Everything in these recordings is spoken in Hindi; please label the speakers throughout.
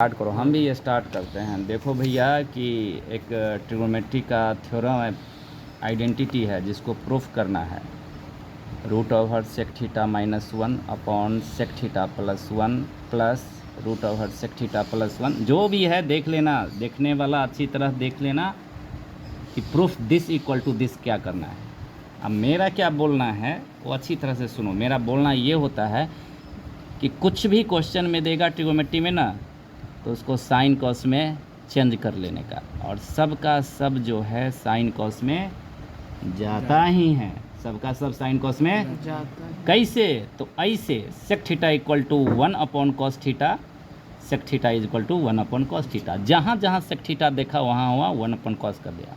Speaker 1: स्टार्ट करो। हम भी ये स्टार्ट करते हैं। देखो भैया कि एक ट्रिग्नोमेट्री का थ्योरम आइडेंटिटी है जिसको प्रूफ करना है। Root over sec theta minus 1 upon sec theta plus 1 plus root over sec theta plus 1, जो भी है देख लेना, देखने वाला अच्छी तरह देख लेना कि proof this equal to this क्या करना है। अब मेरा क्या बोलना है वो अच्छी तरह से सुनो। मेरा बोलना ये होता है कि कुछ भी क्वेश्चन में देगा ट्रिग्नोमेट्री में ना, तो उसको साइन कॉस में चेंज कर लेने का, और सब का सब जो है साइन कॉस में जाता ही है। सब का सब साइन कॉस में
Speaker 2: जाता है।
Speaker 1: कैसे? तो ऐसे sec theta equal to 1 upon cos theta, sec theta is equal to 1 upon cos theta. जहाँ जहाँ सेक थीटा देखा वहाँ हुआ 1 अपॉन कॉस कर दिया।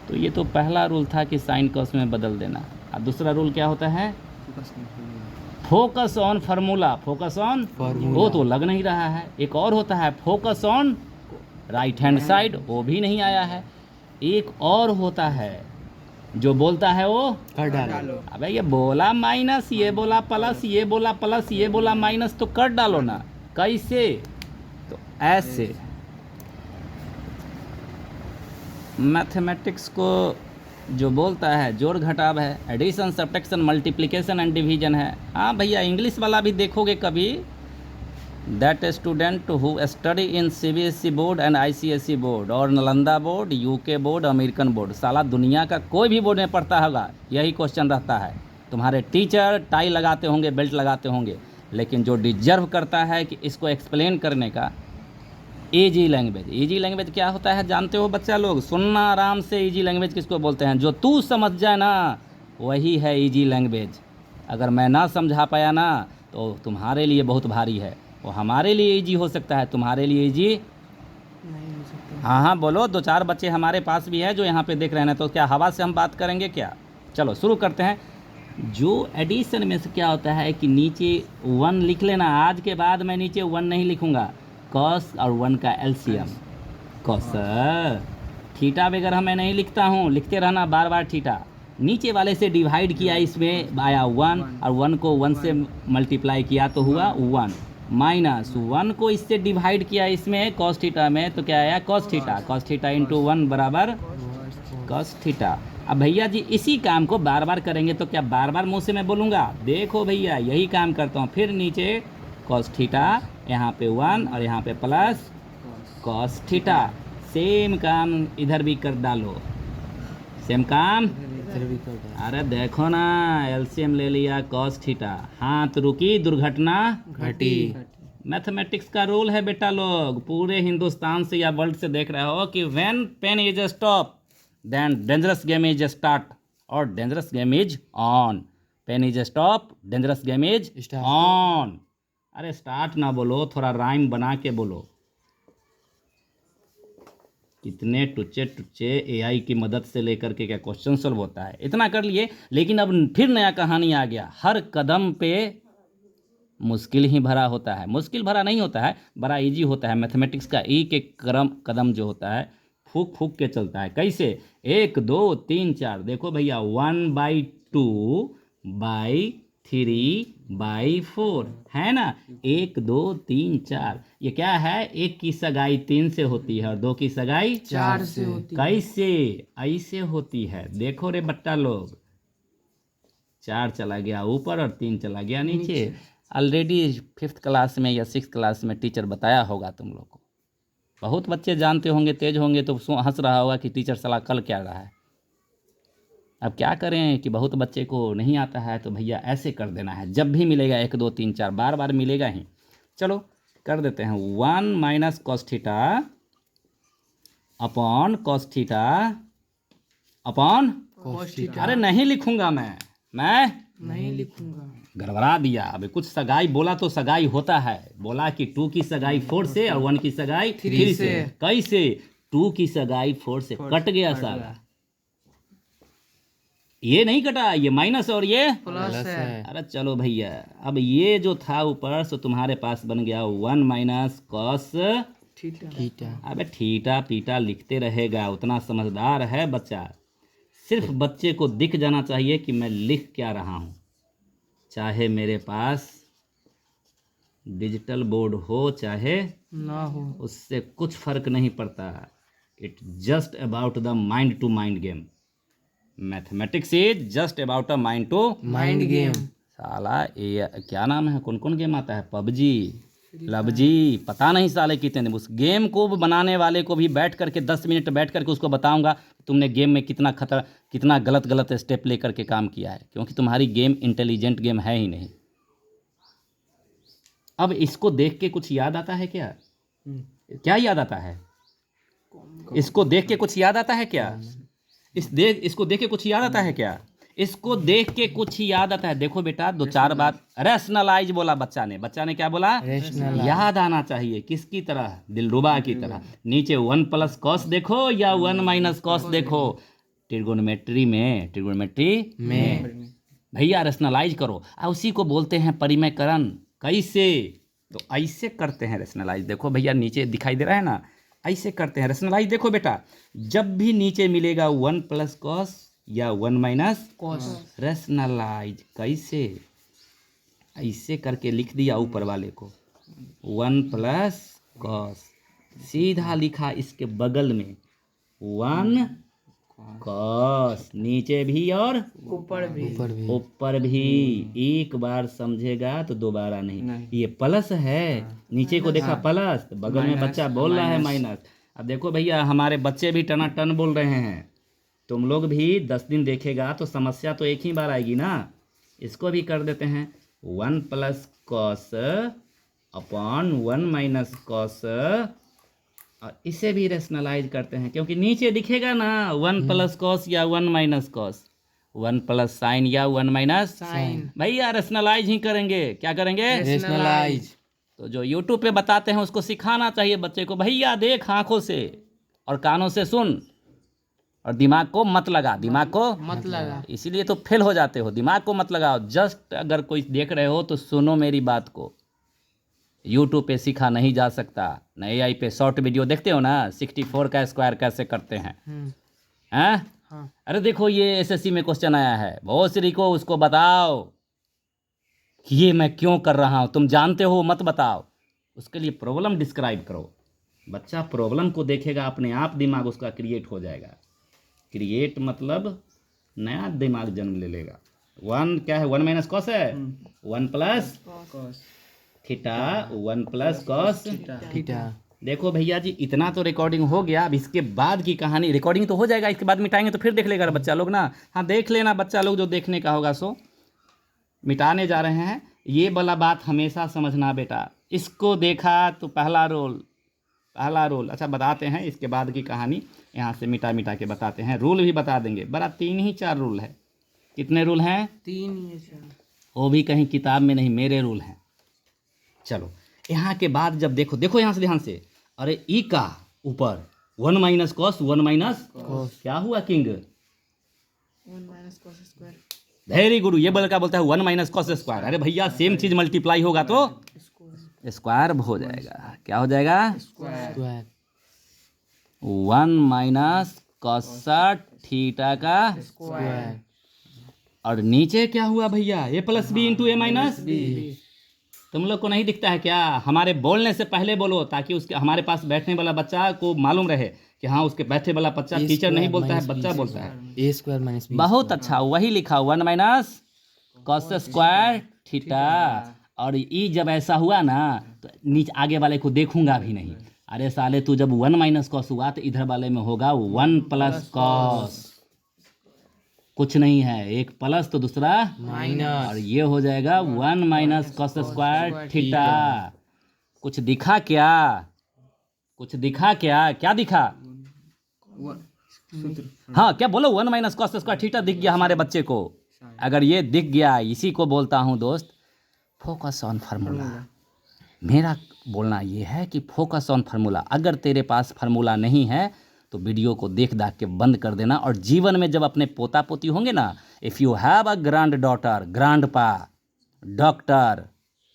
Speaker 1: तो ये तो पहला रूल था कि साइन कॉस में बदल देना। और दूसरा रूल क्या होता है? Focus on formula. Focus on वो तो लग नहीं रहा है। एक और होता है focus on right hand side, वो भी नहीं आया है। एक और होता है जो बोलता है वो
Speaker 2: कर डालो।
Speaker 1: अबे ये बोला माइनस, ये बोला प्लस, ये बोला प्लस, ये बोला माइनस, तो कर डालो ना। कैसे? तो ऐसे मैथमेटिक्स को जो बोलता है जोड़ घटाव है, addition subtraction multiplication and division है। हाँ भैया, इंग्लिश वाला भी देखोगे कभी। That student who study in CBSE board and ICSE board और Nalanda board, UK board, American board, साला दुनिया का कोई भी बोर्ड में पढ़ता होगा, यही क्वेश्चन रहता है। तुम्हारे टीचर टाई लगाते होंगे, बेल्ट लगाते होंगे, लेकिन जो डिजर्व करता है कि इसको एक्सप्लेन करने का, ईजी लैंग्वेज। ईजी लैंग्वेज क्या होता है जानते हो बच्चा लोग? सुनना आराम से। ईजी लैंग्वेज किसको बोलते हैं? जो तू समझ जाए ना, वही है ईजी लैंग्वेज। अगर मैं ना समझा पाया ना, तो तुम्हारे लिए बहुत भारी है। वो हमारे लिए ईजी हो सकता है, तुम्हारे लिए ईजी
Speaker 2: नहीं हो सकता।
Speaker 1: हाँ हाँ बोलो। 2-4 बच्चे हमारे पास भी हैं जो यहाँ पे देख रहे हैं, तो क्या हवा से हम बात करेंगे क्या? चलो शुरू करते हैं। जो एडिशन में से क्या होता है कि नीचे 1 लिख लेना। आज के बाद मैं नीचे 1 नहीं लिखूंगा। कॉस और 1 का एलसीएम कॉस। थीटा वगैरह मैं नहीं लिखता हूँ, लिखते रहना बार बार थीटा। नीचे वाले से डिवाइड किया, इसमें आया 1, और 1 को 1 से मल्टीप्लाई किया तो हुआ 1, माइनस 1 को इससे डिवाइड किया इसमें कॉस थीटा में, तो क्या आया? Cos theta. Cos theta into 1 बराबर कॉस थीटा। अब भैया जी इसी काम को बार बार करेंगे तो क्या बार बार मुंह से मैं बोलूँगा? देखो भैया यही काम करता हूँ। फिर नीचे कॉस थीटा, यहाँ पे 1 और यहाँ पे प्लस कॉस थीटा। सेम काम इधर भी कर डालो, सेम काम।
Speaker 2: इधर भी कर डालो।
Speaker 1: अरे देखो ना, एलसीएम ले लिया कॉस थीटा, हाथ रुकी, दुर्घटना
Speaker 2: घटी।
Speaker 1: मैथमेटिक्स का रूल है बेटा लोग। पूरे हिंदुस्तान से या वर्ल्ड से देख रहे हो कि when pain is stop then dangerous game is start, और dangerous game is on. Pain is stop, dangerous game is
Speaker 2: Start.
Speaker 1: On. अरे स्टार्ट ना बोलो, थोड़ा राइम बना के बोलो। कितने टुच्चे टुच्चे AI की मदद से लेकर के क्या क्वेश्चन सॉल्व होता है। इतना कर लिए, लेकिन अब फिर नया कहानी आ गया। हर कदम पे मुश्किल ही भरा होता है। मुश्किल भरा नहीं होता है, बड़ा इजी होता है। मैथमेटिक्स का एक एक कदम जो होता है फूक फूक के चलता है। कैसे? 1 2 3 4। देखो भैया 1/2/3/4 है ना। 1 2 3 4। ये क्या है? 1 की सगाई 3 से होती है और 2 की सगाई
Speaker 2: 4 से होती है।
Speaker 1: कैसे? ऐसे होती है। देखो रे बट्टा लोग, 4 चला गया ऊपर और 3 चला गया नीचे। ऑलरेडी 5th क्लास में या 6th क्लास में टीचर बताया होगा तुम लोग को। बहुत बच्चे जानते होंगे, तेज होंगे, तो हंस रहा होगा कि टीचर साला कल क्या रहा है। अब क्या करें कि बहुत बच्चे को नहीं आता है, तो भैया ऐसे कर देना है। जब भी मिलेगा 1 2 3 4 बार बार मिलेगा ही। चलो कर देते हैं। 1 minus cos theta upon cos theta upon.
Speaker 2: Cos theta.
Speaker 1: अरे नहीं लिखूंगा मैं
Speaker 2: नहीं लिखूंगा।
Speaker 1: गड़बड़ा दिया। अबे कुछ सगाई बोला तो सगाई होता है। बोला कि 2 की सगाई 4 से और 1 की सगाई 3 से। कैसे? 2 की सगाई 4 से कट गया साला। ये नहीं कटा, ये माइनस और ये
Speaker 2: प्लस है।
Speaker 1: अरे चलो भैया, अब ये जो था ऊपर सो तुम्हारे पास बन गया 1 माइनस कॉस
Speaker 2: थीटा।
Speaker 1: अबे थीटा पीटा लिखते रहेगा। उतना समझदार है बच्चा। सिर्फ बच्चे को दिख जाना चाहिए कि मैं लिख क्या रहा हूँ। चाहे मेरे पास डिजिटल बोर्ड हो चाहे
Speaker 2: ना हो।
Speaker 1: उससे कुछ फर्क नहीं पड़ता। It just about the mind to mind game. Mathematics is just about a mind to
Speaker 2: mind game.
Speaker 1: साला ये क्या नाम है, कौन कौन गेम आता है, पबजी, लबजी, पता नहीं साले कितने। उस गेम को बनाने वाले को भी बैठ करके 10 मिनट बैठ करके उसको बताऊंगा तुमने गेम में कितना खतरा, कितना गलत गलत स्टेप लेकर के काम किया है, क्योंकि तुम्हारी गेम इंटेलिजेंट गेम है ही नहीं। अब इसको देख के कुछ याद आता है क्या? क्या याद आता है? इसको देख के कुछ याद आता है क्या? इसको देख के कुछ याद आता है क्या? इसको देख के कुछ याद आता है? देखो बेटा, दो चार बात रैशनलाइज बोला बच्चा ने क्या बोला?
Speaker 2: Rationalize।
Speaker 1: याद आना चाहिए। किसकी तरह? दिलरुबा की तरह। नीचे 1 प्लस कॉस देखो या 1 माइनस कॉस देखो। ट्रिगोनोमेट्री में भैया रैशनलाइज करो। उसी को बोलते हैं परिमयकरण। कैसे? तो ऐसे करते हैं रैशनलाइज। देखो भैया नीचे दिखाई दे रहा है ना, ऐसे करते हैं रैशनलाइज। देखो बेटा, जब भी नीचे मिलेगा 1 प्लस कॉस या 1 माइनस
Speaker 2: कॉस।
Speaker 1: रैशनलाइज। कैसे? ऐसे करके लिख दिया ऊपर वाले को 1 प्लस कॉस, सीधा लिखा इसके बगल में 1 कॉस, नीचे भी और
Speaker 2: ऊपर भी।
Speaker 1: ऊपर भी। एक बार समझेगा तो दोबारा नहीं। ये प्लस है, नीचे को देखा प्लस, तो बगल में बच्चा बोल रहा है माइनस। अब देखो भैया, हमारे बच्चे भी टनाटन बोल रहे हैं। तुम लोग भी 10 दिन देखेगा तो समस्या तो एक ही बार आएगी ना। इसको भी कर देते हैं 1 plus cos upon 1 minus cos, और इसे भी रैशनलाइज करते हैं, क्योंकि नीचे दिखेगा ना 1 प्लस कॉस या 1 माइनस कॉस, 1 प्लस साइन या 1 माइनस
Speaker 2: साइन।
Speaker 1: भैया रैशनलाइज ही करेंगे। क्या करेंगे?
Speaker 2: रैशनलाइज।
Speaker 1: तो जो यूट्यूब पे बताते हैं उसको सिखाना चाहिए बच्चे को। भैया देख आंखों से और कानों से सुन, और दिमाग को मत लगा, दिमाग को
Speaker 2: मत लगा।
Speaker 1: इसीलिए तो फेल हो जाते हो। दिमाग को मत लगाओ। जस्ट अगर कोई देख रहे हो तो सुनो मेरी बात को। यूट्यूब पे सीखा नहीं जा सकता। न AI पे शॉर्ट वीडियो देखते हो ना, 64 का स्क्वायर कैसे करते हैं, हैं?
Speaker 2: हाँ।
Speaker 1: अरे देखो ये SSC में क्वेश्चन आया है, भोसरी को उसको बताओ कि ये मैं क्यों कर रहा हूँ। तुम जानते हो मत बताओ, उसके लिए प्रॉब्लम डिस्क्राइब करो। बच्चा प्रॉब्लम को देखेगा, अपने आप दिमाग उसका क्रिएट हो जाएगा। क्रिएट मतलब नया दिमाग जन्म ले लेगा। 1 क्या है? 1 माइनस कॉस है, 1 plus theta, 1 plus cos
Speaker 2: theta.
Speaker 1: देखो भैया जी, इतना तो रिकॉर्डिंग हो गया। अब इसके बाद की कहानी, रिकॉर्डिंग तो हो जाएगा, इसके बाद मिटाएंगे तो फिर देख लेगा बच्चा लोग ना। हाँ देख लेना बच्चा लोग, जो देखने का होगा सो। मिटाने जा रहे हैं, ये वाला बात हमेशा समझना बेटा। इसको देखा तो पहला रोल। अच्छा बताते हैं इसके बाद की कहानी, यहाँ से मिटा के बताते हैं। रूल भी बता देंगे। बड़ा 3 ही 4 रूल है। कितने रूल हैं?
Speaker 2: 3 ये 4।
Speaker 1: वो भी कहीं किताब में नहीं, मेरे रूल हैं। चलो यहाँ के बाद जब देखो यहाँ से ध्यान से, अरे ई का ऊपर 1 माइनस कॉस 1 माइनस क्या हुआ king?
Speaker 2: 1 minus cos square.
Speaker 1: Very good. ये बल का बोलता है 1 माइनस कॉस स्क्वायर। अरे भैया सेम चीज मल्टीप्लाई होगा तो स्क्वायर हो जाएगा। क्या हो जाएगा?
Speaker 2: स्क्वायर।
Speaker 1: 1 माइनस कॉस थीटा का
Speaker 2: स्क्वायर।
Speaker 1: और नीचे क्या हुआ भैया? ए प्लस बी इंटू ए माइनस बी। तुम लोग को नहीं दिखता है क्या? हमारे बोलने से पहले बोलो, ताकि उसके हमारे पास बैठने वाला बच्चा को मालूम रहे कि हाँ उसके बैठने वाला बच्चा, टीचर नहीं बोलता है, बच्चा बोलता है।
Speaker 2: ए स्क्वायर माइनस बी।
Speaker 1: बहुत अच्छा, वही लिखा 1 माइनस कॉस स्क्वायर थीटा। और ई जब ऐसा हुआ ना तो नीचे आगे वाले को देखूंगा भी नहीं। अरे साले तू जब 1 माइनस कॉस हुआ तो इधर वाले में होगा 1 प्लस कॉस। कुछ नहीं है, एक प्लस तो दूसरा
Speaker 2: माइनस।
Speaker 1: और ये हो जाएगा 1 माइनस कॉस स्क्वायर थीटा। कुछ दिखा क्या? क्या दिखा? हाँ क्या बोलो? 1 माइनस कॉस स्क्वायर थीटा दिख गया हमारे बच्चे को। अगर ये दिख गया, इसी को बोलता हूँ दोस्त फोकस ऑन फार्मूला। मेरा बोलना ये है कि फोकस ऑन फार्मूला। अगर तेरे पास फार्मूला नहीं है तो वीडियो को देख के बंद कर देना। और जीवन में जब अपने पोता पोती होंगे ना, if you have a granddaughter, grandpa doctor,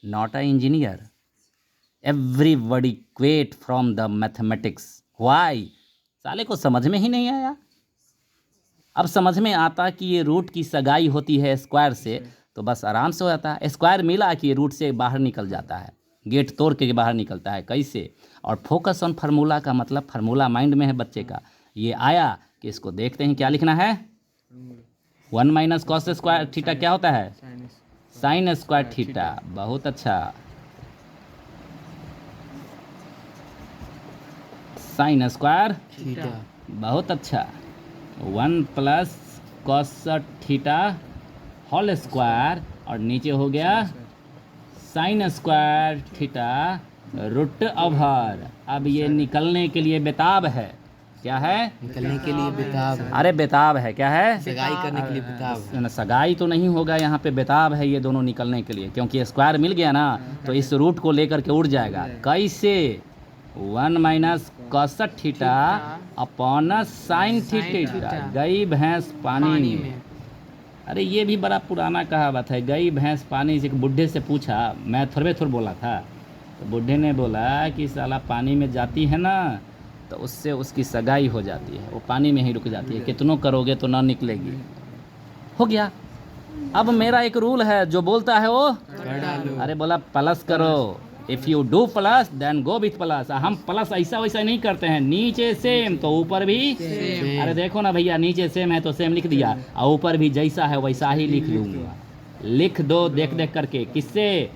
Speaker 1: not a engineer, everybody quit from the mathematics. Why? साले को समझ में ही नहीं आया। अब समझ में आता कि ये रूट की सगाई होती है स्क्वायर से, तो बस आराम से हो जाता है। स्क्वायर मिला कि ये रूट से बाहर निकल जाता है। गेट तोड़ के बाहर निकलता है। कैसे? और फोकस ऑन फार्मूला का मतलब फार्मूला माइंड में है बच्चे का। ये आया कि इसको देखते हैं क्या लिखना है। 1 माइनस कॉस स्क्वायर थीटा क्या होता है? Sine square theta. बहुत अच्छा, साइन स्क्वायर
Speaker 2: थीटा।
Speaker 1: बहुत अच्छा। 1 plus cos theta whole square और नीचे हो गया sine square theta root over. अब ये निकलने के लिए बेताब है। क्या है?
Speaker 2: निकलने के लिए बेताब है।
Speaker 1: अरे बेताब है। क्या है?
Speaker 2: सगाई करने के लिए बेताब है।
Speaker 1: सगाई तो नहीं होगा यहाँ पे, बेताब है ये दोनों निकलने के लिए, क्योंकि स्क्वायर मिल गया ना तो इस रूट को लेकर के उड़ जाएगा। कैसे? 1 minus cos theta upon sine theta. गई भैंस पानी में। अरे ये भी बड़ा पुराना कहावत है। गई भैंस पानी से। एक बुढ़े से पूछा, मैं थोड़े बोला था, तो बुढ़े ने बोला कि साला पानी में जाती है ना तो उससे उसकी सगाई हो जाती है, वो पानी में ही रुक जाती है, कितनों करोगे तो ना निकलेगी। हो गया। अब मेरा एक रूल है, जो बोलता है वो
Speaker 2: कर डालो।
Speaker 1: अरे बोला प्लस करो। If you do plus then go with plus. हम प्लस ऐसा वैसा नहीं करते हैं, नीचे सेम तो ऊपर भी
Speaker 2: सेम।
Speaker 1: अरे देखो ना भैया, नीचे सेम है तो सेम लिख दिया, और ऊपर भी जैसा है वैसा ही लिख दूंगा। लिख दो देख देख करके। किससे?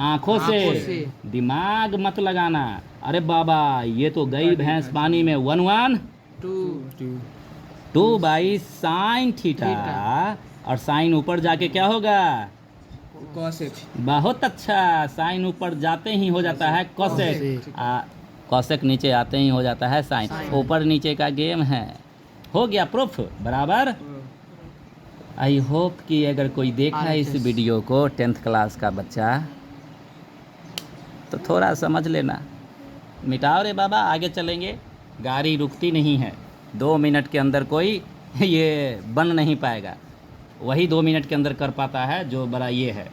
Speaker 1: आँखों से। दिमाग मत लगाना। अरे बाबा ये तो गई भैंस पानी में। 1 1 2 बाई साइन थीटा, और साइन ऊपर जाके क्या होगा?
Speaker 2: कॉसेक।
Speaker 1: बहुत अच्छा। साइन ऊपर जाते ही हो जाता है कॉसेक, कॉसेक नीचे आते ही हो जाता है साइन। ऊपर नीचे का गेम है। हो गया प्रूफ बराबर। आई होप कि अगर कोई देखा है इस वीडियो को 10th क्लास का बच्चा तो थोड़ा समझ लेना। मिटाओ रे बाबा, आगे चलेंगे। गाड़ी रुकती नहीं है। 2 मिनट के अंदर कोई ये बन नहीं पाएगा, वही 2 मिनट के अंदर कर पाता है जो बड़ा ये है।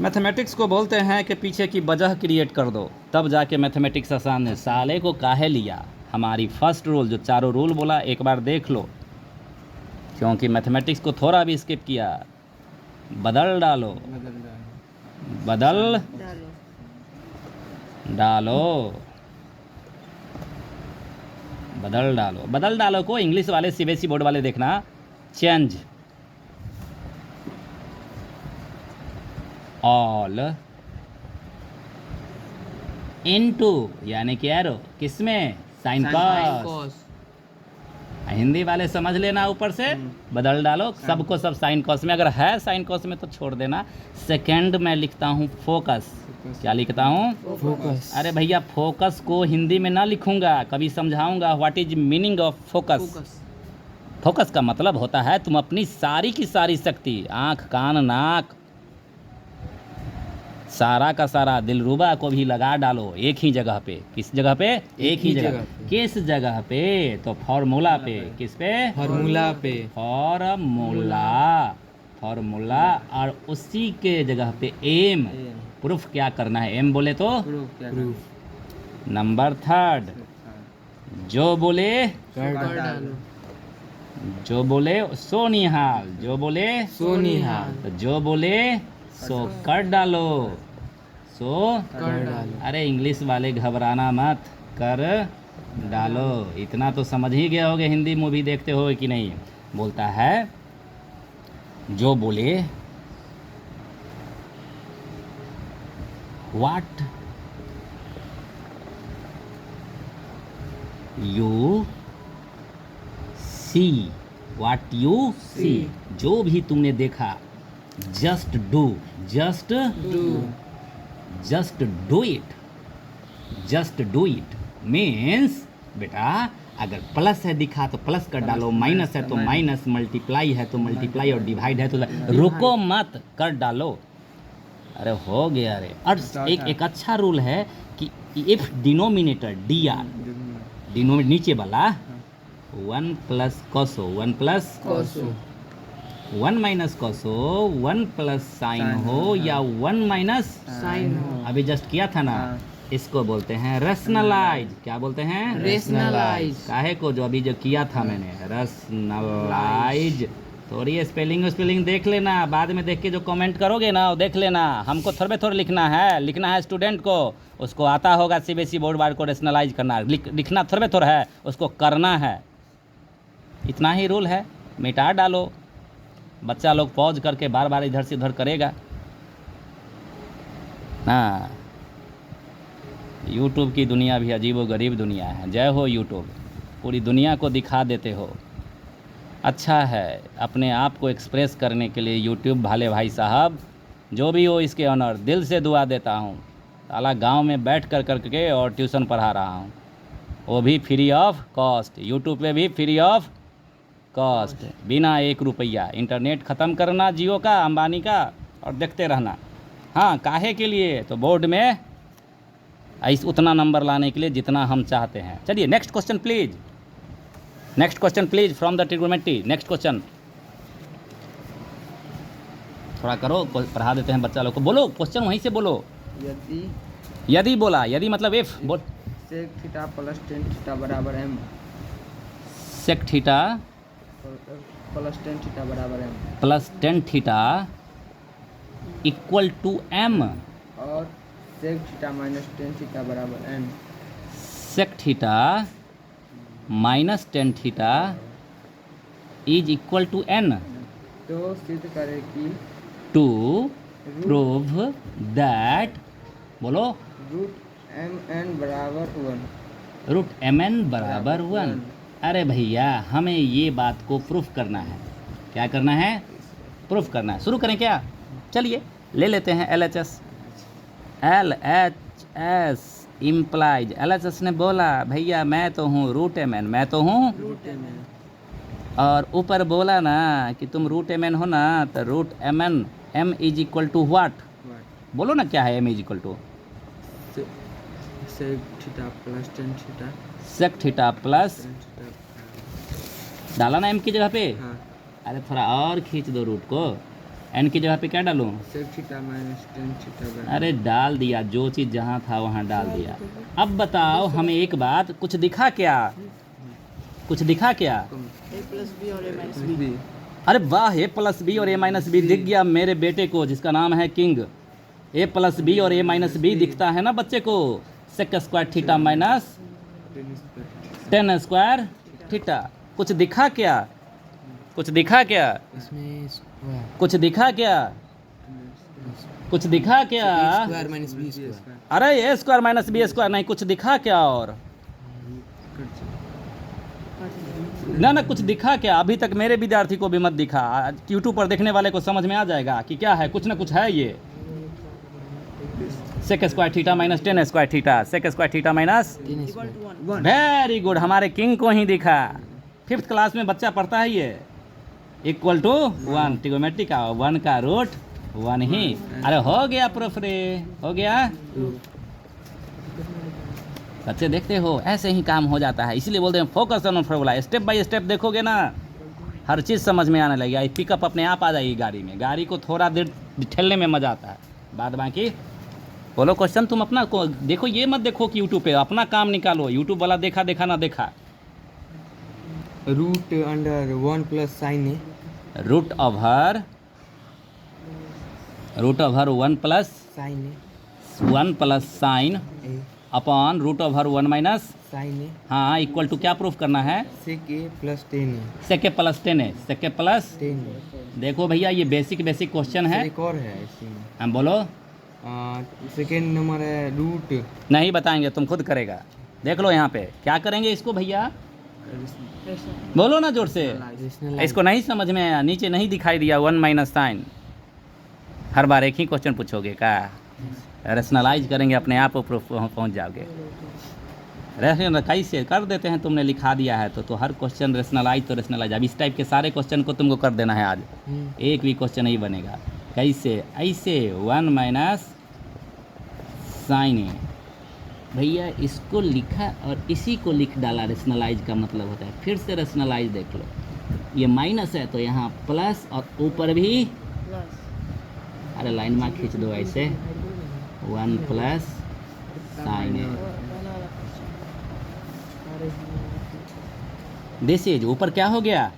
Speaker 1: मैथमेटिक्स को बोलते हैं कि पीछे की वजह क्रिएट कर दो, तब जाके मैथमेटिक्स आसान है। साले को काहे लिया? हमारी फर्स्ट रूल जो चारों रूल बोला एक बार देख लो, क्योंकि मैथमेटिक्स को थोड़ा भी स्किप किया। बदल डालो, बदल डालो, बदल डालो। बदल डालो को इंग्लिश वाले सीबीएसई बोर्ड वाले देखना, चेंज ऑल इनटू, यानी कि एरो किसमें? Sine cos. हिंदी वाले समझ लेना, ऊपर से बदल डालो सबको सब साइन कॉस में। अगर है साइन कॉस में तो छोड़ देना। सेकंड में लिखता हूँ फोकस। क्या लिखता हूँ?
Speaker 2: फोकस।
Speaker 1: अरे भैया फोकस को हिंदी में ना लिखूंगा, कभी समझाऊंगा what is meaning of focus. Focus का मतलब होता है तुम अपनी सारी की सारी शक्ति, आँख कान नाक सारा का सारा दिलरुबा को भी लगा डालो एक ही जगह पे। किस जगह पे? एक ही जगह पे। किस जगह पे? तो फॉर्मूला पे। किस पे?
Speaker 2: फार्मूला पे।
Speaker 1: फॉर्मूला, फॉर्मूला, और उसी के जगह पे एम। प्रूफ क्या करना है? एम बोले तो
Speaker 2: प्रूफ।
Speaker 1: नंबर 3 जो बोले
Speaker 2: कर डालो।
Speaker 1: जो बोले सो निहाल, जो बोले
Speaker 2: सो निहाल।
Speaker 1: तो जो बोले सो कर डालो, सो
Speaker 2: कर डालो।
Speaker 1: अरे इंग्लिश वाले घबराना मत, कर डालो। इतना तो समझ ही गए होगे, हिंदी मूवी देखते हो कि नहीं। बोलता है जो बोले what you see, what you see, जो भी तुमने देखा, just do, just do it, just do it means बेटा अगर प्लस है दिखा तो प्लस कर डालो, माइनस है तो माइनस, मल्टीप्लाई है तो मल्टीप्लाई, और डिवाइड है तो रुको मत, कर डालो। अरे हो गया रे। और एक अच्छा रूल है कि if denominator D R, denominator नीचे वाला 1 plus कॉसो, 1 plus
Speaker 2: कॉसो,
Speaker 1: 1 minus कॉसो, 1 plus sign हो या 1 माइनस
Speaker 2: साइन हो,
Speaker 1: अभी जस्ट किया था ना, इसको बोलते हैं रेशनलाइज। क्या बोलते हैं?
Speaker 2: रेशनलाइज।
Speaker 1: काहे को? जो अभी जो किया था मैंने, रेशनलाइज थोड़ी स्पेलिंग देख लेना, बाद में देख के जो कमेंट करोगे ना वो देख लेना। हमको थोड़े लिखना है स्टूडेंट को, उसको आता होगा सीबीएसई बोर्ड वार्ड को रेशनलाइज करना, लिखना थोड़ा है, उसको करना है, इतना ही रूल है। मिटा डालो, बच्चा लोग पॉज करके बार बार इधर से उधर करेगा। हाँ, यूट्यूब की दुनिया भी अजीब गरीब दुनिया है। जय हो यूट्यूब, पूरी दुनिया को दिखा देते हो। अच्छा है, अपने आप को एक्सप्रेस करने के लिए यूट्यूब वाले भाई साहब, जो भी हो इसके ऑनर, दिल से दुआ देता हूँ। साला गांव में बैठ करके और ट्यूशन पढ़ा रहा हूँ, वो भी फ्री ऑफ कॉस्ट, यूट्यूब पे भी फ्री ऑफ कॉस्ट, बिना 1 रुपया। इंटरनेट ख़त्म करना जियो का, अंबानी का, और देखते रहना। हाँ, काहे के लिए? तो बोर्ड में ऐसे उतना नंबर लाने के लिए जितना हम चाहते हैं। चलिए next question please, next question please from the trigonometry. Next question थोड़ा करो, पढ़ा देते हैं बच्चा लोग को। बोलो क्वेश्चन वहीं से बोलो। यदि बोला, यदि मतलब इफ बोल।
Speaker 2: Sec theta plus ten theta बराबर M.
Speaker 1: Sec theta
Speaker 2: plus ten theta बराबर M.
Speaker 1: Plus 10 theta equal to M.
Speaker 2: और sec theta minus ten theta बराबर N.
Speaker 1: Sec theta minus 10 theta is equal to N.
Speaker 2: तो सिद्ध करें कि
Speaker 1: टू प्रूव दैट, बोलो,
Speaker 2: रूट एम एन बराबर 1।
Speaker 1: रूट एम एन बराबर 1। अरे भैया, हमें ये बात को प्रूफ करना है। क्या करना है? प्रूफ करना है। शुरू करें क्या? चलिए ले लेते हैं LHS। LHS इम्प्लाइज, LHS ने बोला भैया मैं तो हूँ रूट एम एन, मैं तो हूँ
Speaker 2: रूट एम एन।
Speaker 1: और ऊपर बोला ना कि तुम रूट एम एन हो ना, तो root M N, M is equal to what? बोलो ना क्या है M is equal to?
Speaker 2: Sec theta plus ten theta.
Speaker 1: Sec theta plus, डाला ना एम की जगह पे?
Speaker 2: हाँ।
Speaker 1: अरे थोड़ा और खींच दो रूट को, एन की जगह पे क्या डालूं?
Speaker 2: Sec theta minus ten theta बराबर।
Speaker 1: अरे डाल दिया, जो चीज़ जहाँ था वहाँ डाल दिया। अब बताओ हमें एक बात, कुछ दिखा क्या? कुछ दिखा क्या?
Speaker 2: ए प्लस बी और ए माइनस बी।
Speaker 1: अरे वाह, ए प्लस बी और ए माइनस बी दिख गया मेरे बेटे को, जिसका नाम है किंग। ए प्लस बी और ए माइनस बी दिखता है ना बच्चे को। Sec square theta minus 10 square theta. कुछ दिखा क्या? कुछ दिखा क्या?
Speaker 2: इसमें स्क्वायर,
Speaker 1: कुछ दिखा क्या? कुछ दिखा क्या?
Speaker 2: Square minus B square.
Speaker 1: अरे A square minus B square नहीं, कुछ दिखा क्या? और ना कुछ दिखा क्या? अभी तक मेरे विद्यार्थी को भी मत दिखा। यूट्यूब पर देखने वाले को समझ में आ जाएगा कि क्या है, कुछ ना कुछ है ये। Sec square theta minus 10 square theta, sec square theta minus, very good, हमारे किंग को ही दिखा। 5th क्लास में बच्चा पढ़ता है ये। इक्वल टू 1, ट्रिग्नोमेट्री का 1 का रूट 1 ही। अरे हो गया प्रूफ रे, हो गया। बच्चे देखते हो ऐसे ही काम हो जाता है, इसीलिए बोलते हैं focus on formula. Step by step देखोगे ना, हर चीज़ समझ में आने लगेगा। पिकअप अपने आप आ जाएगी गाड़ी में। गाड़ी को थोड़ा देर ठेलने में मज़ा आता है, बाद बाकी बोलो क्वेश्चन। तुम अपना को देखो, ये मत देखो कि यूट्यूब पे, अपना काम निकालो। यूट्यूब वाला देखा देखा ना देखा।
Speaker 2: Root under 1 plus sine A.
Speaker 1: Root over 1 plus
Speaker 2: sine A
Speaker 1: 1 plus sine
Speaker 2: A
Speaker 1: upon root over 1 minus,
Speaker 2: sine A.
Speaker 1: हाँ, इक्वल टू क्या प्रूफ करना है?
Speaker 2: Sec A plus 10 A.
Speaker 1: Sec plus 10 है, सेके प्लस
Speaker 2: 10 ए।
Speaker 1: देखो भैया, ये बेसिक क्वेश्चन है।
Speaker 2: एक और है इसमें।
Speaker 1: हम बोलो,
Speaker 2: सेकेंड नंबर है रूट।
Speaker 1: नहीं बताएंगे, तुम खुद करेगा। देख लो यहाँ पे क्या करेंगे इसको भैया, बोलो ना जोर से। इसको नहीं समझ में आया, नीचे नहीं दिखाई दिया 1 माइनस साइन। हर बार एक ही क्वेश्चन पूछोगे क्या? रेशनलाइज करेंगे, अपने आप प्रूफ पहुँच जाओगे। कैसे कर देते हैं, तुमने लिखा दिया है तो हर क्वेश्चन रेशनलाइज तो रेशनलाइज। अब इस टाइप के सारे क्वेश्चन को तुमको कर देना है आज, एक भी क्वेश्चन नहीं बनेगा। कैसे? ऐसे 1 माइनस साइन ए, भैया इसको लिखा और इसी को लिख डाला। रेशनलाइज का मतलब होता है, फिर से रेशनलाइज देख लो। ये माइनस है तो यहाँ प्लस, और ऊपर भी, अरे लाइन मार्क खींच दो ऐसे, 1 plus sine A. This is, ऊपर क्या हो गया?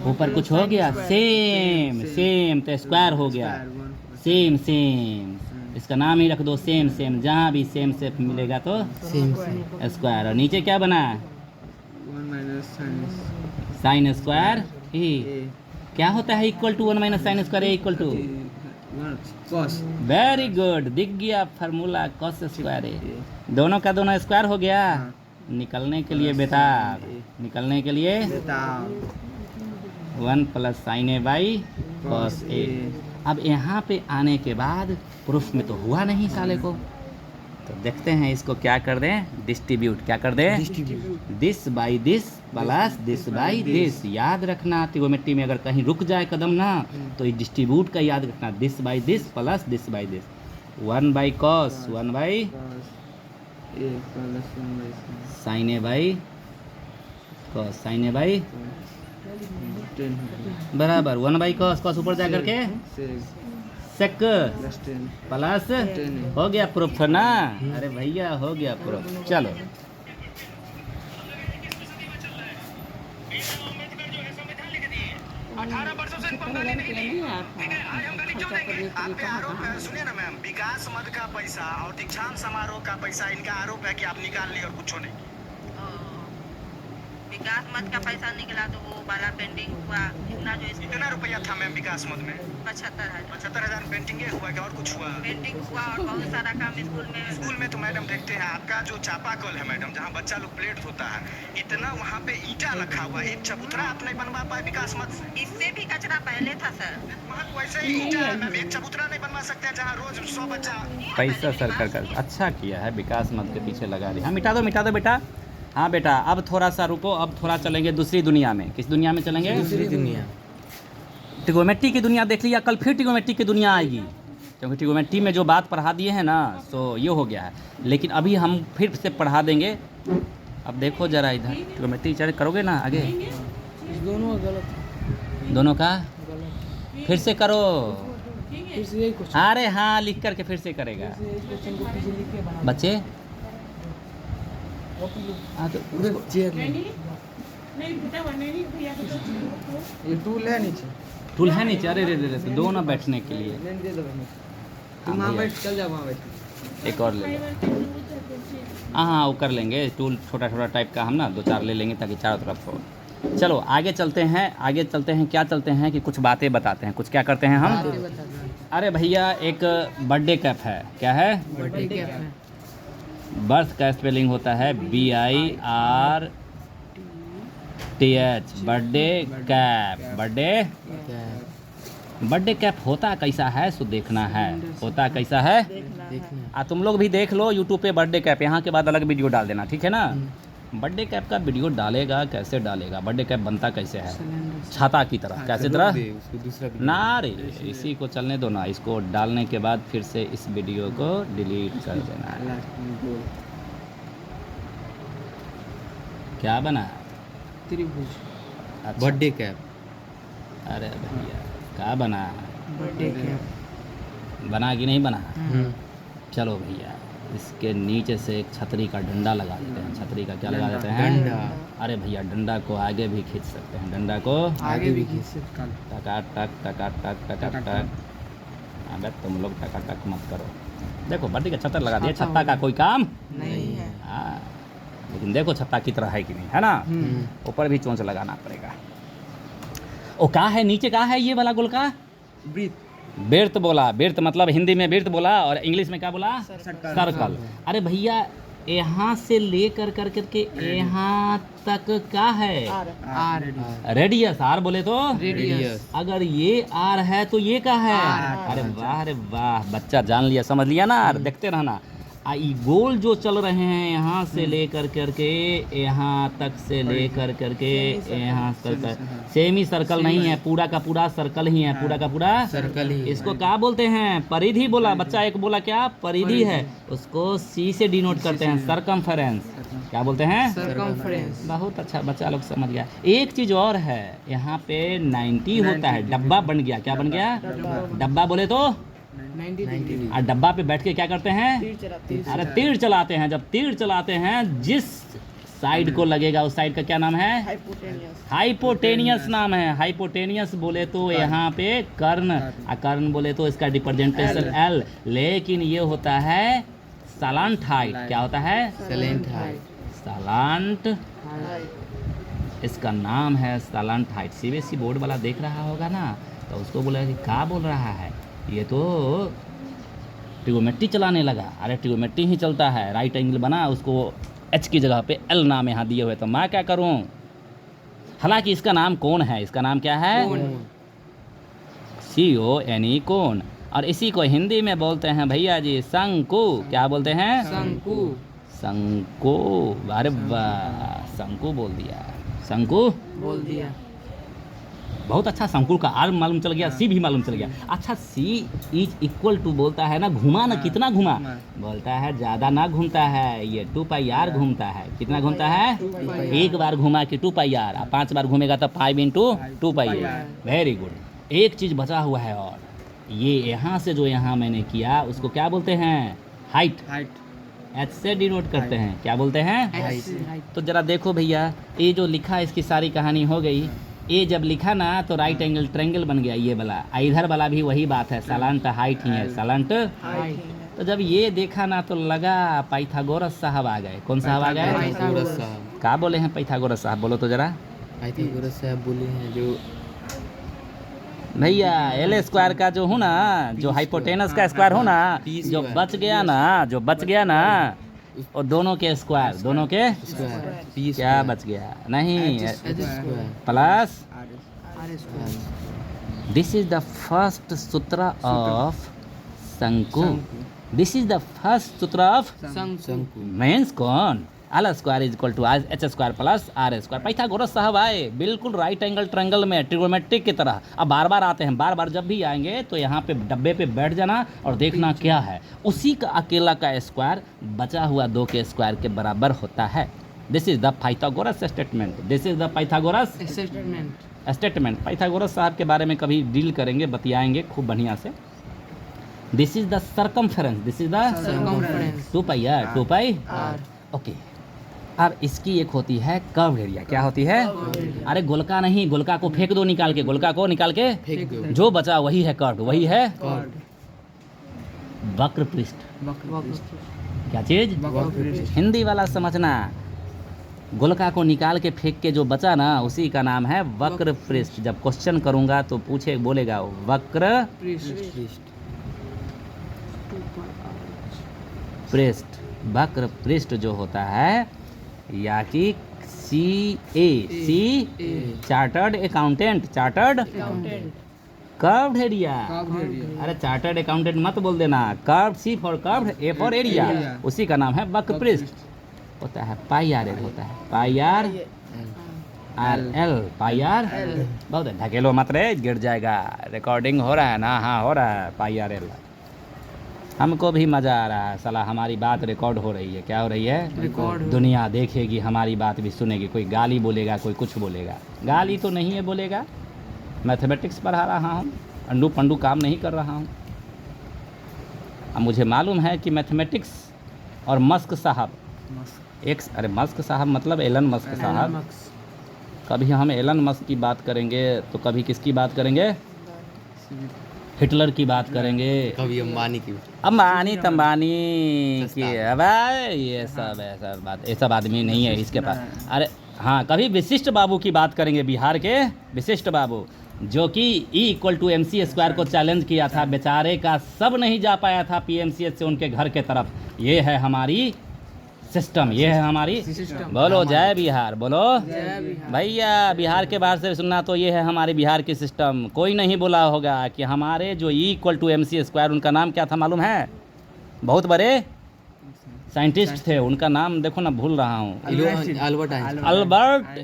Speaker 1: ऊपर कुछ हो गया, सेम सेम तो स्क्वायर हो गया, सेम सेम, इसका नाम ही रख दो सेम सेम, जहाँ भी सेम शेप मिलेगा तो
Speaker 2: सेम
Speaker 1: स्क्वायर। और नीचे क्या बना,
Speaker 2: 1 माइनस
Speaker 1: साइन स्क्वायर ए। क्या होता है equal to 1 minus sine square A equal to,
Speaker 2: cos.
Speaker 1: Very good, दिख गया फार्मूला कॉस स्क्वायर ए। दोनों का दोनों स्क्वायर हो गया। निकलने के लिए बेटा, निकलने के लिए 1 plus sine A by cos A. अब यहाँ पे आने के बाद प्रूफ में तो हुआ नहीं साले को, तो देखते हैं इसको क्या कर दें, डिस्ट्रीब्यूट। क्या कर दें, this by this plus this by this. याद रखना त्रिगोनोमेट्री में अगर कहीं रुक जाए कदम ना, तो ये डिस्ट्रीब्यूट का याद रखना, this by this plus this by this. 1 by cos 1 by sine A by cos, sine A by बराबर 1 बाई कॉस, कॉस ऊपर जा करके सेक प्लस हो गया प्रूफ ना। अरे भैया हो गया प्रूफ। चलो
Speaker 3: आपके आरोप है, सुनिए ना मैम, विकास मद का पैसा और दीक्षांत समारोह का पैसा, इनका आरोप है कि आप निकाल लिए और कुछ नहीं।
Speaker 4: विकास मत का पैसा निकला तो वो वाला पेंडिंग हुआ, इतना जो
Speaker 3: कितना रुपया था मैम विकास मद में?
Speaker 4: 75,000
Speaker 3: पेंटिंग हुआ क्या और कुछ हुआ?
Speaker 4: पेंडिंग हुआ और बहुत सारा काम
Speaker 3: स्कूल में तो मैडम देखते हैं आपका जो चापाकल है मैडम, जहाँ बच्चा लोग प्लेट होता है, इतना वहाँ पे ईटा रखा हुआ, एक चबूतरा आप नहीं बनवा पाए विकास मद से?
Speaker 4: इससे भी कचरा पहले था सर।
Speaker 3: वहाँ वैसे ही ईटा है मैम, एक चबूतरा नहीं बनवा सकते हैं जहाँ रोज 100 बच्चा।
Speaker 1: पैसा सरकार का अच्छा किया है, विकास मत के पीछे लगा दिया। हाँ मिटा दो बेटा। हाँ बेटा, अब थोड़ा सा रुको, अब थोड़ा चलेंगे दूसरी दुनिया में। किस दुनिया में चलेंगे?
Speaker 2: दूसरी दुनिया।
Speaker 1: ट्रिगोनोमेट्री की दुनिया देख लिया, कल फिर ट्रिगोनोमेट्री की दुनिया आएगी, क्योंकि ट्रिगोनोमेट्री में जो बात पढ़ा दिए हैं ना, तो ये हो गया है। लेकिन अभी हम फिर से पढ़ा देंगे। अब देखो जरा इधर, ट्रिगोनोमेट्री चल करोगे ना आगे?
Speaker 2: दोनों गलत है।
Speaker 1: दोनों का
Speaker 2: गलत।
Speaker 1: फिर से करो।
Speaker 2: फिर से यही क्वेश्चन।
Speaker 1: अरे हाँ, लिख करके फिर से करेगा
Speaker 2: क्वेश्चन को पीछे लिख के बना।
Speaker 1: बच्चे। हाँ तो
Speaker 2: चेयर ये टूल है नीचे।
Speaker 1: टूल है नीचे? अरे रे रे, तो दो ना बैठने के लिए।
Speaker 2: लेने दे दो भाई। तुम वहाँ बैठ, चल जाओ वहाँ बैठ।
Speaker 1: एक और ले लो। हाँ वो कर लेंगे, टूल छोटा छोटा टाइप का हम ना 2-4 ले लेंगे ताकि चारों तरफ हो। चलो आगे चलते हैं, आगे चलते हैं। क्या चलते हैं कि कुछ बातें बताते हैं, कुछ क्या करते हैं हम। अरे भैया एक बर्थडे कैप है। क्या है?
Speaker 2: बर्थडे कैप है।
Speaker 1: बर्थ का स्पेलिंग होता है BIRTH, birthday cap. Birthday cap होता कैसा है सो देखना है, होता कैसा है। तुम लोग भी देख लो यूट्यूब पे बर्थडे कैप, यहाँ के बाद अलग वीडियो डाल देना, ठीक है ना। बर्थडे कैप का वीडियो डालेगा, कैसे डालेगा, बर्थडे कैप बनता कैसे है, छाता की तरह, कैसे तरह ना रे, इसी को चलने दो ना, इसको डालने के बाद फिर से इस वीडियो को डिलीट कर देना है। क्या बना?
Speaker 2: त्रिभुज।
Speaker 1: अच्छा।
Speaker 2: Birthday cap.
Speaker 1: अरे भैया क्या बना?
Speaker 2: बर्थडे कैप
Speaker 1: बना कि नहीं बना? चलो भैया इसके नीचे से एक छतरी का डंडा लगा देते हैं। छतरी का क्या लगा देते हैं?
Speaker 2: डंडा।
Speaker 1: अरे भैया डंडा को आगे भी खींच सकते हैं, डंडा को
Speaker 2: आगे भी खींच सकते हैं।
Speaker 1: टका टक टका टक टका टक। अबे तुम लोग टका टक मत करो। देखो बर्थडे का छतर लगा दिया, छत्ता का कोई काम
Speaker 2: नहीं है।
Speaker 1: हाँ, लेकिन देखो छत्ता की तरह है कि नहीं, है ना। ऊपर भी चोंच लगाना पड़ेगा। ओ का है नीचे, का है ये वाला गोल का? बेर्थ बोला, बेर्थ मतलब हिंदी में बेर्थ बोला और इंग्लिश में क्या बोला? सर्कल। अरे भैया यहाँ से लेकर कर करके यहाँ तक क्या है?
Speaker 2: आर।
Speaker 1: रेडियस। आर बोले तो
Speaker 2: रेडियस।
Speaker 1: अगर ये आर है तो ये क्या है? अरे वाह बच्चा जान लिया, समझ लिया ना। देखते रहना। ये गोल जो चल रहे हैं यहाँ से लेकर करके यहाँ तक से लेकर करके यहाँ तक, सेमी सर्कल नहीं है, पूरा का पूरा सर्कल ही है, पूरा का पूरा
Speaker 2: सर्कल ही।
Speaker 1: इसको क्या बोलते हैं? परिधि बोला बच्चा, एक बोला क्या? परिधि है। उसको C से डिनोट करते हैं, सरकमफेरेंस। क्या बोलते हैं?
Speaker 2: सरकमफेरेंस।
Speaker 1: बहुत अच्छा, बच्चा लोग समझ गया। एक चीज और है, यहाँ पे 90 होता है, डब्बा बन गया। क्या बन गया? डब्बा बोले तो
Speaker 2: 90।
Speaker 1: और डब्बा पे बैठ के क्या करते हैं? अरे तीर चलाते हैं। जब तीर चलाते हैं, जिस साइड को लगेगा, उस साइड का क्या नाम है?
Speaker 2: हाइपोटेनियस।
Speaker 1: हाइपोटेनियस नाम है। हाइपोटेनियस बोले तो यहाँ पे कर्ण, और कर्ण बोले तो इसका रिप्रेजेंटेशन एल, लेकिन ये होता है सलांट हाइट। क्या होता है?
Speaker 2: सैलेंट हाइट।
Speaker 1: सलांट, इसका नाम है सलांट हाइट। सीबीएसई बोर्ड वाला देख रहा होगा ना, तो उसको बोला कि क्या बोल रहा है, ये तो ट्रिगोमेट्री चलाने लगा। अरे ट्रिगोमेट्री ही चलता है, राइट एंगल बना, उसको एच की जगह पे एल नाम यहाँ दिए हुए, तो मैं क्या करूँ? हालांकि इसका नाम कौन है? इसका नाम क्या है? CONE, कोण। और इसी को हिंदी में बोलते हैं भैया जी शंकु। क्या बोलते हैं?
Speaker 2: शंकु।
Speaker 1: शंकु। अरे वाह, शंकु बोल दिया, शंकु
Speaker 2: बोल दिया।
Speaker 1: बहुत अच्छा। शंकु का आर मालूम चल गया, सी भी मालूम चल गया। अच्छा, सी इज इक्वल टू बोलता है ना घुमा ना, कितना घुमा? बोलता है ज़्यादा ना घूमता है, ये 2πr घूमता है। कितना घूमता है?
Speaker 2: 2πr।
Speaker 1: एक बार घुमा कि 2πr, और 5 बार घूमेगा तो 5 × 2πr। Very good. एक चीज़ बचा हुआ है, और ये यहाँ से जो यहाँ मैंने किया उसको क्या बोलते हैं? हाइट।
Speaker 2: हाइट।
Speaker 1: एच से डिनोट करते हैं। क्या बोलते हैं?
Speaker 2: हाइट।
Speaker 1: तो जरा देखो भैया, ये जो लिखा इसकी सारी कहानी हो गई। ये जब लिखा ना तो राइट एंगल ट्रायंगल बन गया ये वाला, इधर वाला भी वही बात है, सलांट हाइट ही है, सलांट। तो जब ये देखा ना तो लगा पाइथागोरस साहब आ गए। कौन साहब आ गए?
Speaker 2: पाइथागोरस साहब।
Speaker 1: क्या बोले हैं पाइथागोरस साहब? बोलो तो जरा
Speaker 2: पाइथागोरस साहब बोले हैं जो
Speaker 1: भैया एल स्क्वायर का जो हो ना, जो हाइपोटेनस का स्क्वायर हो ना, जो बच गया ना, जो बच गया ना, और दोनों के स्क्वायर, दोनों के
Speaker 2: स्क्वायर
Speaker 1: क्या बच गया? नहीं,
Speaker 2: square
Speaker 1: plus
Speaker 2: R square.
Speaker 1: This is the first सूत्र ऑफ शंकु। दिस इज द फर्स्ट सूत्र ऑफ
Speaker 2: शंकु।
Speaker 1: मीन्स कौन? L square is equal to H square plus R square. Pythagoras साहब आए बिल्कुल राइट एंगल ट्रायंगल में, ट्रिगोमेट्रिक की तरह। अब बार बार आते हैं, बार बार जब भी आएंगे तो यहाँ पे डब्बे पे बैठ जाना और देखना क्या है। उसी का अकेला का स्क्वायर बचा हुआ 2 के स्क्वायर के बराबर होता है। This is the Pythagoras statement. This is the Pythagoras statement. Pythagoras साहब के बारे में कभी डील करेंगे, बतियाएंगे खूब बढ़िया से। This is the circumference. This is the
Speaker 2: circumference.
Speaker 1: 2πr, 2π। Okay, अब इसकी एक होती है कर्व एरिया। क्या होती है? अरे गोलका नहीं, गोलका को फेंक दो निकाल के, गोलका को निकाल के
Speaker 2: फेंक दो।
Speaker 1: जो बचा वही है कर्व, वही है
Speaker 2: कर्व।
Speaker 1: वक्र पृष्ठ। क्या चीज?
Speaker 2: वक्र पृष्ठ।
Speaker 1: हिंदी वाला समझना, गोलका को निकाल के फेंक के जो बचा ना उसी का नाम है वक्र पृष्ठ। जब क्वेश्चन करूंगा तो पूछे बोलेगा वक्र पृष्ठ। वक्र पृष्ठ जो होता है, या कि C chartered accountant, chartered curved area. अरे चार्टर्ड अकाउंटेंट मत बोल देना, curve C for curved, A for area, उसी का नाम है वक्र पृष्ठ। होता है πr होता है πr RL πr। बहुत है, ढकेलो मत रे, गिर जाएगा। रिकॉर्डिंग हो रहा है ना? हाँ हो रहा है। πr हमको भी मज़ा आ रहा है, साला हमारी बात रिकॉर्ड हो रही है। क्या हो रही है?
Speaker 2: रिकॉर्ड।
Speaker 1: दुनिया देखेगी, हमारी बात भी सुनेगी। कोई गाली बोलेगा, कोई कुछ बोलेगा। गाली तो नहीं है बोलेगा, मैथमेटिक्स पढ़ा रहा हूँ, अंडू पंडू काम नहीं कर रहा हूँ। अब मुझे मालूम है कि मैथमेटिक्स और मस्क साहब एक, अरे मस्क साहब मतलब एलन मस्क साहब। कभी हम एलन मस्क की बात करेंगे तो कभी किसकी बात करेंगे? हिटलर की बात करेंगे,
Speaker 2: कभी अंबानी की।
Speaker 1: अंबानी तंबानी की। अब ये सब आदमी नहीं है इसके पास। अरे हाँ, कभी विशिष्ट बाबू की बात करेंगे, बिहार के विशिष्ट बाबू, जो कि E=mc² को चैलेंज किया था। बेचारे का सब नहीं जा पाया था PMCH से उनके घर के तरफ। ये है हमारी सिस्टम, ये है हमारी
Speaker 2: सिस्टम।
Speaker 1: बोलो जय बिहार, बोलो
Speaker 2: जय बिहार।
Speaker 1: भैया। बिहार के बाहर से सुनना तो ये है हमारी बिहार की सिस्टम। कोई नहीं बोला होगा कि हमारे जो E=mc², उनका नाम क्या था मालूम है? बहुत बड़े साइंटिस्ट थे, उनका नाम देखो ना, भूल रहा हूँ।
Speaker 2: Albert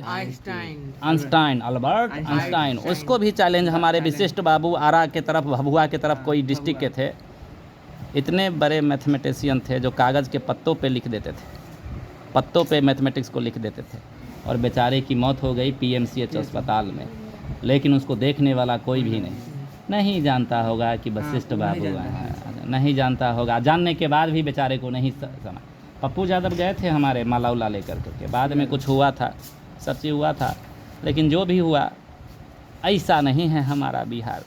Speaker 1: Einstein, Albert Einstein. उसको भी चैलेंज हमारे विशिष्ट बाबू आरा के तरफ, भभुआ के तरफ, कोई डिस्ट्रिक्ट के थे। इतने बड़े मैथमेटिशियन थे जो कागज़ के पत्तों पे लिख देते थे, पत्तों पे मैथमेटिक्स को लिख देते थे। और बेचारे की मौत हो गई PMCH अस्पताल में। लेकिन उसको देखने वाला कोई भी नहीं जानता होगा कि वशिष्ठ बाबू हैं, नहीं जानता होगा। जानने के बाद भी बेचारे को नहीं समझ। पप्पू यादव गए थे हमारे माला उला लेकर के बाद में कुछ हुआ था, सब चीज़ हुआ था, लेकिन जो भी हुआ ऐसा नहीं है हमारा बिहार।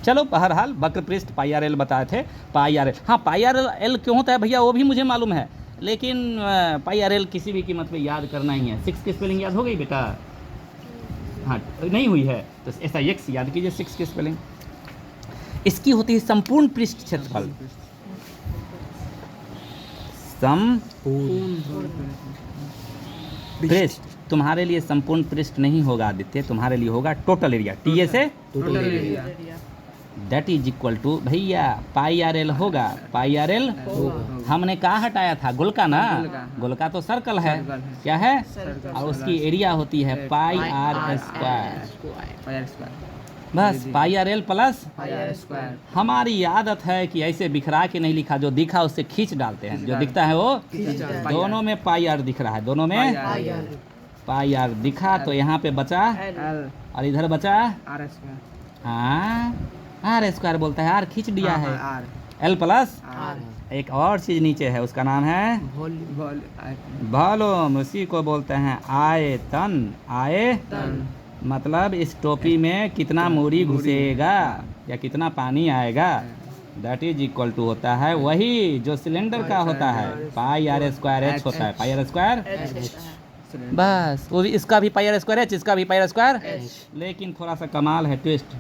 Speaker 1: चलो बहरहाल वक्र पृष्ठ पाई आर एल बताए थे, पाई आर एल, हाँ पाई आर एल क्यों होता है भैया वो भी मुझे मालूम है, लेकिन पाई आर एल किसी भी कीमत पे याद करना ही है। 6 की स्पेलिंग याद हो गई बेटा? हाँ नहीं हुई है तो ऐसा x याद कीजिए 6 की स्पेलिंग। इसकी होती है संपूर्ण पृष्ठ क्षेत्रफल, पृष्ठ। तुम्हारे लिए संपूर्ण पृष्ठ नहीं होगा आदित्य, तुम्हारे लिए होगा टोटल एरिया, टी से
Speaker 2: total area
Speaker 1: that is equal to भैया पाई आर एल होगा, पाई आर एल हमने कहाँ हटाया था? गोलका ना, गोलका तो सर्कल है, क्या है? और उसकी एरिया होती है पाई आर स्क्वायर, बस pi R L plus
Speaker 2: pi R square.
Speaker 1: हमारी आदत है कि ऐसे बिखरा के नहीं लिखा, जो दिखा उससे खींच डालते हैं, जो दिखता है वो दोनों में पाई आर दिख रहा है, दोनों में पाई आर दिखा तो यहाँ पे बचा
Speaker 2: एल
Speaker 1: और इधर बचा
Speaker 2: आर स्क्वायर।
Speaker 1: हाँ आर स्क्वायर बोलता है, आर खींच दिया है,
Speaker 2: आर
Speaker 1: एल प्लस
Speaker 2: आर
Speaker 1: एक और चीज़ नीचे है उसका नाम है वॉल्यूम, उसी को बोलते हैं आयतन। आयतन मतलब इस टोपी में कितना मूरी घुसेगा या कितना पानी आएगा, दैट इज इक्वल टू होता है वही जो सिलेंडर का होता है, पाई आर स्क्वायर एच होता है, पाई आर स्क्वायर बस। वो भी इसका भी पाई आर स्क्वायर एच, इसका भी पाई आर स्क्वायर, लेकिन थोड़ा सा कमाल है ट्विस्ट।